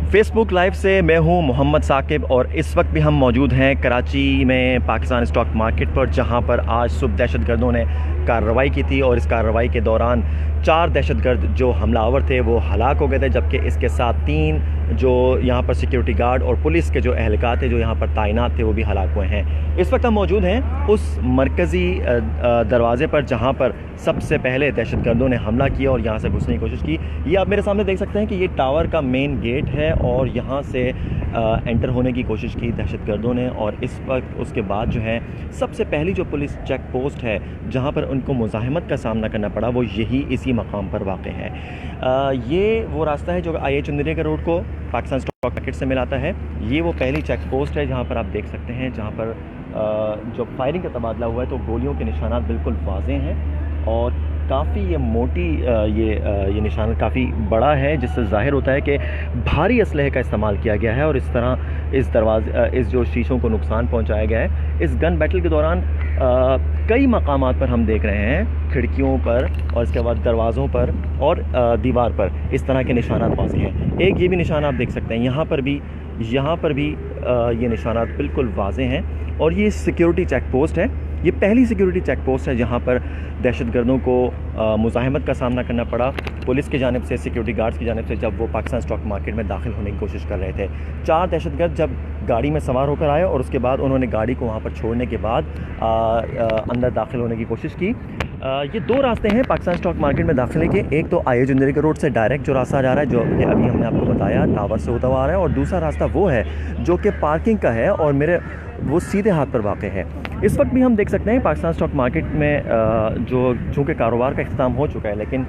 Facebook live से मैं हूं मोहम्मद साकिब और इस वक्त भी हम मौजूद हैं कराची में पाकिस्तान स्टॉक मार्केट पर, जहां पर आज सुबह दहशतगर्दों ने कार्रवाई की थी और इस कार्रवाई के दौरान 4 दहशतगर्द जो हमलावर थे वो हलाक हो गए थे, जबकि इसके साथ 3 जो यहाँ पर सिक्योरिटी गार्ड और पुलिस के जो एहलकार थे जो यहाँ पर तैनात थे वो भी हलाक हुए हैं। इस वक्त हम मौजूद हैं उस मरकज़ी दरवाज़े पर जहाँ पर सबसे पहले दहशतगर्दों ने हमला किया और यहाँ से घुसने की कोशिश की। ये आप मेरे सामने देख सकते हैं कि ये टावर का मेन गेट है और यहाँ से एंटर होने की कोशिश की दहशतगर्दों ने। और इस वक्त उसके बाद जो है सबसे पहली जो पुलिस चेक पोस्ट है जहाँ पर उनको मुज़ाहमत का सामना करना पड़ा वो यही इसी मकाम पर वाक़ है। ये वो रास्ता है जो IH चुंदरी के रोड को पाकिस्तान स्टॉक मार्केट से मिलाता है। ये वो पहली चेक पोस्ट है जहाँ पर आप देख सकते हैं, जहाँ पर जो फायरिंग का तबादला हुआ है तो गोलियों के निशानात बिल्कुल वाज़ेह हैं और काफ़ी ये मोटी ये निशान काफ़ी बड़ा है, जिससे ज़ाहिर होता है कि भारी असलहे का इस्तेमाल किया गया है और इस तरह इस जो शीशों को नुकसान पहुंचाया गया है। इस गन बैटल के दौरान कई मकामात पर हम देख रहे हैं खिड़कियों पर और इसके बाद दरवाज़ों पर और दीवार पर इस तरह के निशानात वाज़ेह हैं। एक ये भी निशान आप देख सकते हैं, यहाँ पर भी ये निशानात बिल्कुल वाज़ेह हैं और ये सिक्योरिटी चेक पोस्ट है। ये पहली सिक्योरिटी चेक पोस्ट है जहाँ पर दहशतगर्दों को मुज़ाहमत का सामना करना पड़ा पुलिस की जानिब से, सिक्योरिटी गार्ड्स की जानिब से, जब वो पाकिस्तान स्टॉक मार्केट में दाखिल होने की कोशिश कर रहे थे। 4 दहशतगर्द जब गाड़ी में सवार होकर आए और उसके बाद उन्होंने गाड़ी को वहाँ पर छोड़ने के बाद अंदर दाखिल होने की कोशिश की। ये 2 रास्ते हैं पाकिस्तान स्टॉक मार्केट में दाखिले के। एक तो IH चुंदरी के रोड से डायरेक्ट जो रास्ता जा रहा है, जो कि अभी हमने आपको बताया टावर से होता हुआ आ रहा है, और दूसरा रास्ता वो है जो कि पार्किंग का है और वो सीधे हाथ पर वाक़ है। इस वक्त भी हम देख सकते हैं पाकिस्तान स्टॉक मार्केट में चूँकि कारोबार का इख्तिताम हो चुका है, लेकिन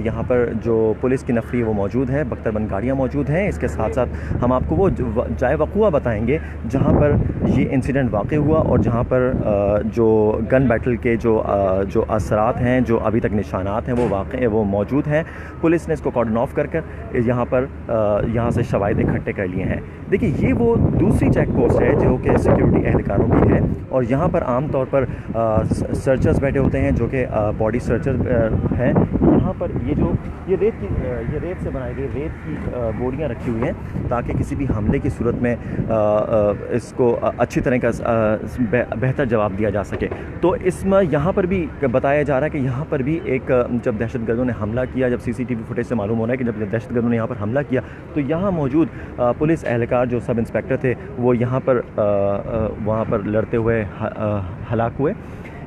यहाँ पर जो पुलिस की नफरी वो मौजूद है, बख्तरबंद गाड़ियाँ मौजूद हैं। इसके साथ साथ हम आपको वो जाए वक़ुआ बताएंगे जहाँ पर ये इंसिडेंट वाक़ हुआ और जहाँ पर जो गन बैटल के जो असरात हैं, जो अभी तक निशानात हैं वो मौजूद हैं। पुलिस ने इसको कॉर्डन ऑफ कर यहाँ से शवाहिद इकट्ठे कर लिए हैं। देखिए, ये वो दूसरी चेक पोस्ट है जो कि सिक्योरिटी एहलकारों की है और यहाँ पर आम तौर पर सर्चर्स बैठे होते हैं जो कि बॉडी सर्चर हैं। यहाँ पर ये रेत से बनाई गई रेत की बोरियाँ रखी हुई हैं ताकि किसी भी हमले की सूरत में इसको अच्छी तरह का बेहतर जवाब दिया जा सके। तो इसमें यहाँ पर भी बताया जा रहा है कि यहाँ पर भी एक जब दहशतगर्दों ने हमला किया, जब CCTV फुटेज से मालूम हो रहा है कि जब दहशतगर्दों ने यहाँ पर हमला किया तो यहाँ मौजूद पुलिस एहलकार जो सब इंस्पेक्टर थे वो यहाँ पर वहाँ पर लड़ते हुए हलाक हुए।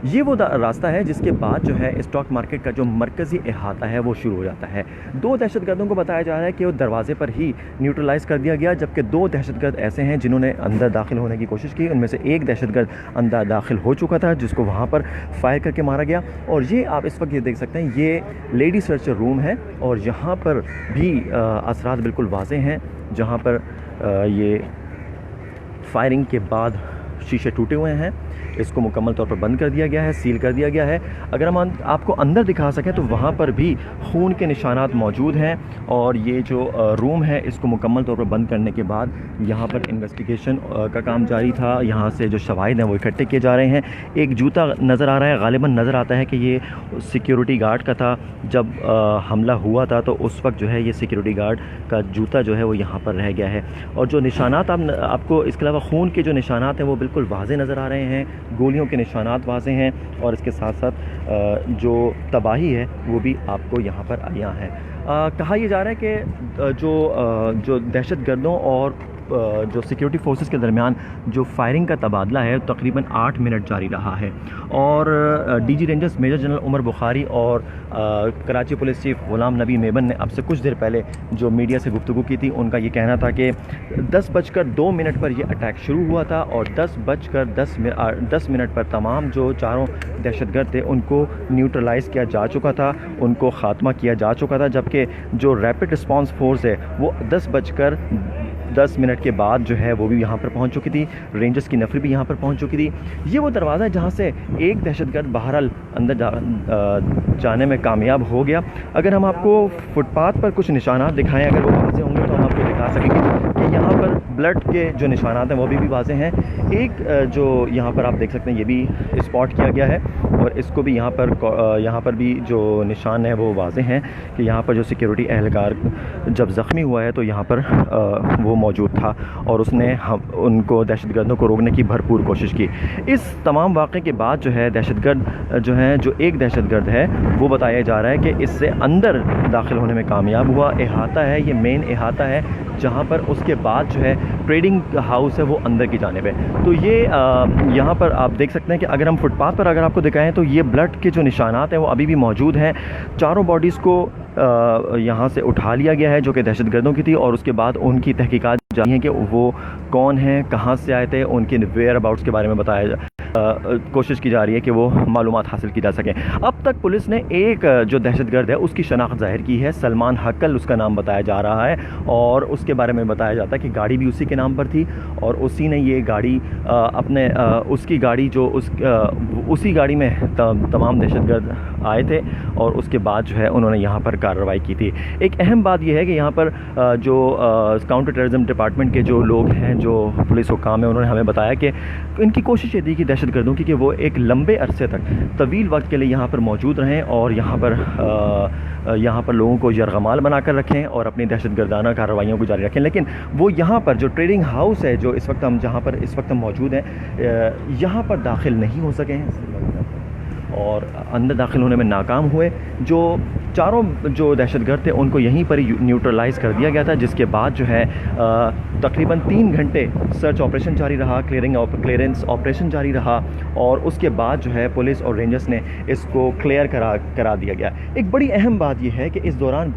ये वो रास्ता है जिसके बाद जो है स्टॉक मार्केट का जो मरकज़ी अहाता है वो शुरू हो जाता है। 2 दहशतगर्दों को बताया जा रहा है कि वो दरवाज़े पर ही न्यूट्रलाइज़ कर दिया गया, जबकि 2 दहशतगर्द ऐसे हैं जिन्होंने अंदर दाखिल होने की कोशिश की। उनमें से एक दहशतगर्द अंदर दाखिल हो चुका था जिसको वहाँ पर फायर करके मारा गया। और ये आप इस वक्त ये देख सकते हैं, ये लेडी सर्चर रूम है और यहाँ पर भी असरात बिल्कुल वाज़ेह हैं, जहाँ पर ये फायरिंग के बाद शीशे टूटे हुए हैं। इसको मुकम्मल तौर पर बंद कर दिया गया है, सील कर दिया गया है। अगर हम आपको अंदर दिखा सकें तो वहाँ पर भी खून के निशानात मौजूद हैं और ये जो रूम है इसको मुकम्मल तौर पर बंद करने के बाद यहाँ पर इन्वेस्टिगेशन का काम जारी था। यहाँ से जो शवाहिद हैं वो इकट्ठे किए जा रहे हैं। एक जूता नज़र आ रहा है, गालिबन नज़र आता है कि ये सिक्योरिटी गार्ड का था। जब हमला हुआ था तो उस वक्त जो है ये सिक्योरिटी गार्ड का जूता जो है वो यहाँ पर रह गया है। और जो निशानात आपको इसके अलावा खून के जो निशानात हैं वो बिल्कुल वाज़ेह नज़र आ रहे हैं, गोलियों के निशानात वाज़ेह हैं और इसके साथ साथ जो तबाही है वो भी आपको यहाँ पर आया है। कहा यह जा रहा है कि जो दहशतगर्दों और जो सिक्योरिटी फोर्सेस के दरमियान जो फायरिंग का तबादला है तकरीबन 8 मिनट जारी रहा है। और DG rangers major general Umar Bukhari और कराची पुलिस चीफ गुलाम नबी मेमन ने अब से कुछ देर पहले जो मीडिया से गुफ्तगू की थी, उनका ये कहना था कि 10:02 पर यह अटैक शुरू हुआ था और 10 मिनट पर तमाम जो 4 दहशतगर्द थे उनको न्यूट्रलाइज़ किया जा चुका था, उनको ख़ात्मा किया जा चुका था। जबकि जो रैपिड रिस्पॉन्स फोर्स है वो 10:10 के बाद जो है वो भी यहाँ पर पहुँच चुकी थी। रेंजर्स की नफरी भी यहाँ पर पहुँच चुकी थी। ये वो दरवाज़ा है जहाँ से एक दहशतगर्द बहरहाल अंदर जाने में कामयाब हो गया। अगर हम आपको फुटपाथ पर कुछ निशानात दिखाएं, अगर वो वहाँ से होंगे तो हम आपको दिखा सकेंगे कि कि यहाँ पर ब्लड के जो निशानात हैं वो भी वाज़ेह हैं। एक जो यहाँ पर आप देख सकते हैं ये भी स्पॉट किया गया है और इसको भी यहाँ पर भी जो निशान है वो वाज़ेह हैं कि यहाँ पर जो सिक्योरिटी एहलकार जब ज़ख्मी हुआ है तो यहाँ पर वो मौजूद था और उसने उनको दहशतगर्दों को रोकने की भरपूर कोशिश की। इस तमाम वाक़े के बाद जो है दहशतगर्द जो हैं, जो एक दहशतगर्द है वो बताया जा रहा है कि इससे अंदर दाखिल होने में कामयाब हुआ। अहाता है, ये मेन अहाता है जहाँ पर उसके बाद जो है ट्रेडिंग हाउस है वो अंदर की जानिब है। तो ये यहाँ पर आप देख सकते हैं कि अगर हम फुटपाथ पर अगर आपको दिखाएं तो ये ब्लड के जो निशानात हैं वो अभी भी मौजूद हैं। चारों बॉडीज़ को यहाँ से उठा लिया गया है जो कि दहशतगर्दों की थी और उसके बाद उनकी तहकीकात जारी है कि वो कौन हैं, कहाँ से आए थे, उनके वेयर अबाउट्स के बारे में कोशिश की जा रही है कि वो मालूमात हासिल की जा सकें। अब तक पुलिस ने एक जो दहशतगर्द है उसकी शनाख्त ज़ाहिर की है, सलमान हक्कल उसका नाम बताया जा रहा है और उसके बारे में बताया जाता है कि गाड़ी भी उसी के नाम पर थी और उसी ने ये गाड़ी उसकी गाड़ी जो उसी गाड़ी में तमाम दहशतगर्द आए थे और उसके बाद जो है उन्होंने यहाँ पर कार्रवाई की थी। एक अहम बात यह है कि यहाँ पर जो काउंटर टेररिज्म डिपार्टमेंट के जो लोग हैं, जो पुलिस हुकाम है, उन्होंने हमें बताया कि इनकी कोशिश ये थी कि दहशतगर्दों की कि वो एक लंबे अरसे तक तवील वक्त के लिए यहाँ पर मौजूद रहें और यहाँ पर लोगों को यरगमाल बनाकर रखें और अपनी दहशतगर्दाना कार्रवाइयों को जारी रखें। लेकिन वो यहाँ पर जो ट्रेडिंग हाउस है जो जहाँ पर इस वक्त हम मौजूद हैं, यहाँ पर दाखिल नहीं हो सके हैं और अंदर दाखिल होने में नाकाम हुए। जो चारों जो दहशतगर्द थे उनको यहीं पर ही न्यूट्रलाइज़ कर दिया गया था, जिसके बाद जो है तकरीबन 3 घंटे सर्च ऑपरेशन जारी रहा, क्लियरेंस ऑपरेशन जारी रहा और उसके बाद जो है पुलिस और रेंजर्स ने इसको क्लियर करा दिया गया। एक बड़ी अहम बात यह है कि इस दौरान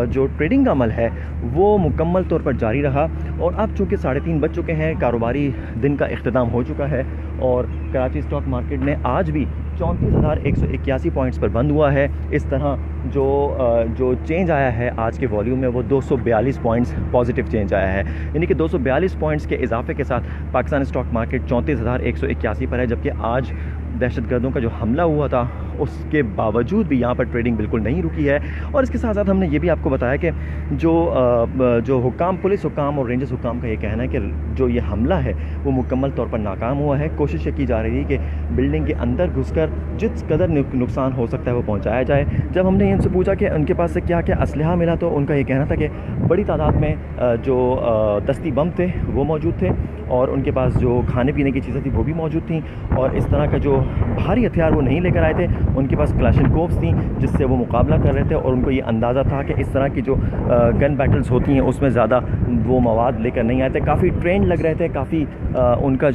जो ट्रेडिंग का अमल है वो मुकम्मल तौर पर जारी रहा और अब चूँकि 3:30 बज चुके हैं, कारोबारी दिन का इख्तिताम हो चुका है और कराची स्टॉक मार्केट ने आज भी 34,181 पॉइंट्स पर बंद हुआ है। इस तरह जो चेंज आया है आज के वॉल्यूम में वो 242 पॉइंट्स पॉजिटिव चेंज आया है, यानी कि 242 पॉइंट्स के इजाफे के साथ पाकिस्तान स्टॉक मार्केट 34,181 पर है। जबकि आज दहशतगर्दों का जो हमला हुआ था उसके बावजूद भी यहाँ पर ट्रेडिंग बिल्कुल नहीं रुकी है। और इसके साथ साथ हमने ये भी आपको बताया कि जो हुकाम, पुलिस हुकाम और रेंजर्स हुकाम का ये कहना है कि जो ये हमला है वो मुकम्मल तौर पर नाकाम हुआ है। कोशिश ये की जा रही है कि बिल्डिंग के अंदर घुसकर जिस कदर नुकसान हो सकता है वो पहुँचाया जाए। जब हमने इनसे पूछा कि उनके पास से क्या क्या असलहा मिला तो उनका ये कहना था कि बड़ी तादाद में जो दस्ती बम थे वो मौजूद थे और उनके पास जो खाने पीने की चीज़ें थी वो भी मौजूद थी और इस तरह का जो भारी हथियार वो नहीं लेकर आए थे। उनके पास क्लाशनकोव्स थी जिससे वो मुकाबला कर रहे थे और उनको ये अंदाज़ा था कि इस तरह की जो गन बैटल्स होती हैं उसमें ज़्यादा वो मवाद लेकर नहीं आए थे। काफ़ी ट्रेंड लग रहे थे, काफ़ी उनका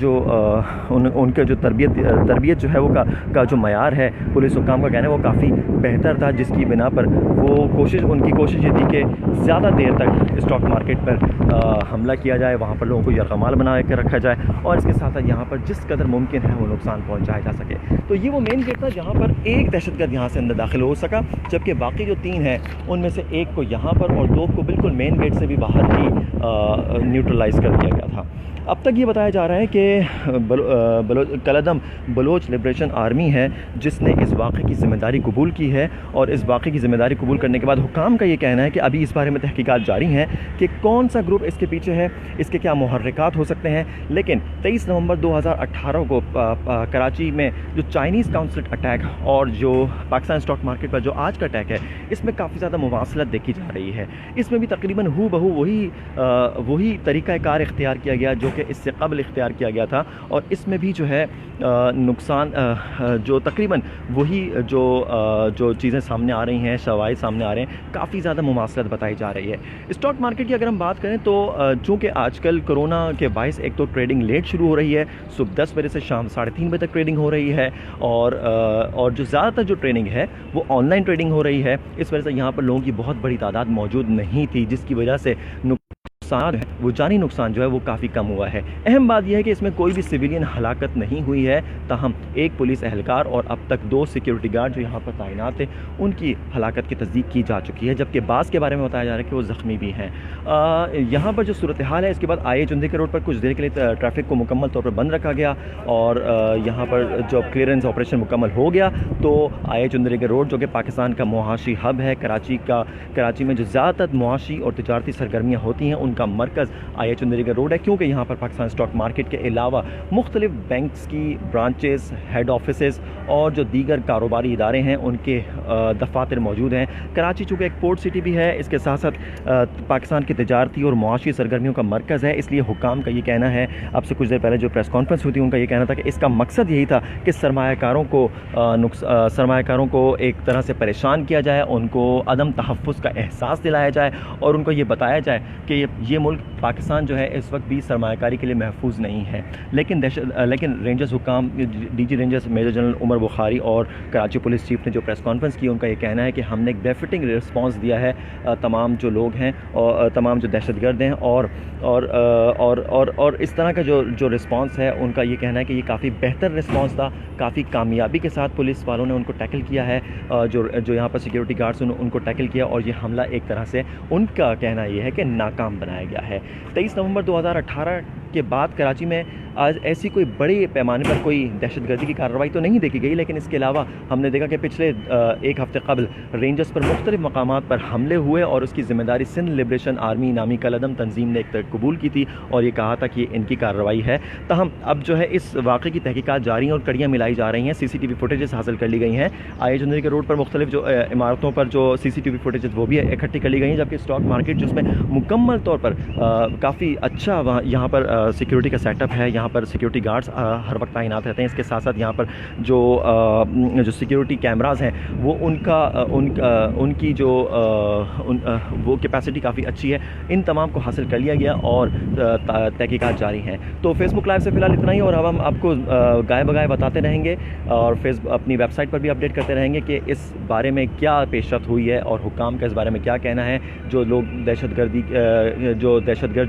जो तरबियत जो है वो का जो मयार है पुलिस हुकाम का कहना है वो काफ़ी बेहतर था, जिसकी बिना पर उनकी कोशिश ये थी कि ज़्यादा देर तक स्टॉक मार्केट पर हमला किया जाए, वहाँ पर लोगों को यरगमाल बना कर रखा जाए और इसके साथ साथ यहाँ पर जिस कदर मुमकिन है वो नुकसान पहुँचाया जा सके। तो ये वो मेन गेट था जहाँ पर एक दहशतगर्द यहाँ से अंदर दाखिल हो सका, जबकि बाकी जो 3 हैं उनमें से एक को यहाँ पर और 2 को बिल्कुल मेन गेट से भी बाहर ही न्यूट्रलाइज़ कर दिया गया था। अब तक ये बताया जा रहा है कि कलदम बलोच लिबरेशन आर्मी है जिसने इस वाक़े की ज़िम्मेदारी कबूल की है और इस वाक़े की ज़िम्मेदारी कबूल करने के बाद हुकाम का ये कहना है कि अभी इस बारे में तहकीकात जारी हैं कि कौन सा ग्रुप इसके पीछे है, इसके क्या मुहर्रिकात हो सकते हैं। लेकिन 23 नवंबर 2018 को कराची में जो चाइनीज़ काउंसलेट अटैक और जो पाकिस्तान स्टॉक मार्केट पर जो आज का अटैक है इसमें काफ़ी ज़्यादा मुवासलत देखी जा रही है। इसमें भी तकरीबन हूबहू वही तरीक़ाकार इख्तियार किया गया जो कि इससे कबल इख्तियार किया गया था और इसमें भी जो है नुकसान जो तकरीबन वही जो चीज़ें सामने आ रही हैं, शवाहिद सामने आ रहे हैं, काफ़ी ज़्यादा मुमासलत बताई जा रही है। स्टॉक मार्केट की अगर हम बात करें तो चूँकि आजकल कोरोना के बायस एक तो ट्रेडिंग लेट शुरू हो रही है, सुबह 10 बजे से शाम 3:30 बजे तक ट्रेडिंग हो रही है और जो ज़्यादातर जो ट्रेडिंग है वो ऑनलाइन ट्रेडिंग हो रही है। इस वजह से यहाँ पर लोगों की बहुत बड़ी तादाद मौजूद नहीं थी, जिसकी वजह से नुकसान है वो जानी नुकसान जो है वो काफ़ी कम हुआ है। अहम बात यह है कि इसमें कोई भी सिविलियन हलाकत नहीं हुई है, ताहम एक पुलिस एहलकार और अब तक 2 सिक्योरिटी गार्ड जो यहाँ पर तैनात थे उनकी हलाकत की तस्दीक की जा चुकी है, जबकि बास के बारे में बताया जा रहा है कि वो ज़ख्मी भी हैं। यहाँ पर जो सूरत हाल है इसके बाद IH चुंदी के रोड पर कुछ देर के लिए ट्रैफिक को मुकम्मल तौर पर बंद रखा गया और यहाँ पर जब क्लियरेंस ऑपरेशन मुकम्मल हो गया तो IH चुंदी के रोड जो कि पाकिस्तान का मुआशी हब है, कराची में जो ज़्यादातर मुआशी और तिजारती सरगर्मियाँ होती हैं उन उनका मरकज़ IH चंडीगढ़ रोड है, क्योंकि यहाँ पर पाकिस्तान स्टॉक मार्केट के अलावा मुख्तलिफ बैंक्स की ब्रांचेस, हेड ऑफिसेस और जो दीगर कारोबारी इदारे हैं उनके दफातर मौजूद हैं। कराची चूँकि एक पोर्ट सिटी भी है, इसके साथ साथ पाकिस्तान की तजारती और मुआशी सरगर्मियों का मरकज़ है, इसलिए हुकाम का ये कहना है, अब से कुछ देर पहले जो प्रेस कॉन्फ्रेंस हुई थी उनका ये कहना था कि इसका मकसद यही था कि सरमायाकारों को एक तरह से परेशान किया जाए, उनको अदम तहफ़्फ़ुज़ का एहसास दिलाया जाए और उनको ये बताया जाए कि ये मुल्क पाकिस्तान जो है इस वक्त भी सरमायाकारी के लिए महफूज नहीं है। लेकिन रेंजर्स हुकाम DG rangers major general Umar Bukhari और कराची पुलिस चीफ ने जो प्रेस कॉन्फ्रेंस की, उनका ये कहना है कि हमने एक बेफिटिंग रिस्पांस दिया है तमाम जो लोग हैं और तमाम जो दहशतगर्द हैं और इस तरह का जो रिस्पांस है, उनका ये कहना है कि ये काफ़ी बेहतर रिस्पांस था, काफ़ी कामयाबी के साथ पुलिस वालों ने उनको टैकल किया है, जो यहाँ पर सिक्योरिटी गार्ड्स उनको टैकल किया और ये हमला एक तरह से उनका कहना ये है कि नाकाम बनाया गया है। 23 नवंबर 2018 के बाद कराची में आज ऐसी कोई बड़े पैमाने पर कोई दहशतगर्दी की कार्रवाई तो नहीं देखी गई, लेकिन इसके अलावा हमने देखा कि पिछले एक हफ़्ते कबल रेंजर्स पर मुख्तलिफ मकामात पर हमले हुए और उसकी ज़िम्मेदारी सिंध लिबरेशन आर्मी नामी कलदम तंजीम ने एक तरह कबूल की थी और ये कहा था कि इनकी कार्रवाई है। तहम अब जो है इस वाक़े की तहकीकात जारी हैं और कड़ियाँ मिलाई जा रही हैं, CCTV फुटेजेस हासिल कर ली गई हैं। IH चंडीगढ़ रोड पर मुख्तलिफ जो इमारतों पर जो CCTV फुटेजेस वो भी इकट्ठी कर ली गई हैं, जबकि स्टॉक मार्केट जिसमें मुकम्मल तौर पर काफ़ी अच्छा यहाँ पर सिक्योरिटी का सेटअप है, यहाँ पर सिक्योरिटी गार्ड्स हर वक्त तैनात रहते हैं। इसके साथ साथ यहाँ पर जो सिक्योरिटी कैमराज़ हैं वो उनकी जो वो कैपेसिटी काफ़ी अच्छी है। इन तमाम को हासिल कर लिया गया और तहकीकात जारी हैं। तो फेसबुक लाइव से फ़िलहाल इतना ही और अब हम आपको गाय बगाए बताते रहेंगे और अपनी वेबसाइट पर भी अपडेट करते रहेंगे कि इस बारे में क्या पेशरफ्त हुई है और हुकाम का इस बारे में क्या कहना है, जो लोग दहशतगर्द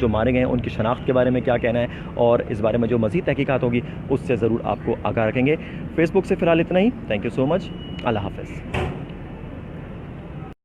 जो मारे गए हैं उनकी शनाख्त के बारे में क्या कहना है और इस बारे में जो मज़ीद तहकीकात होगी उससे ज़रूर आपको आगाह रखेंगे। फेसबुक से फ़िलहाल इतना ही। Thank you so much. अल्लाह हाफ़िज़।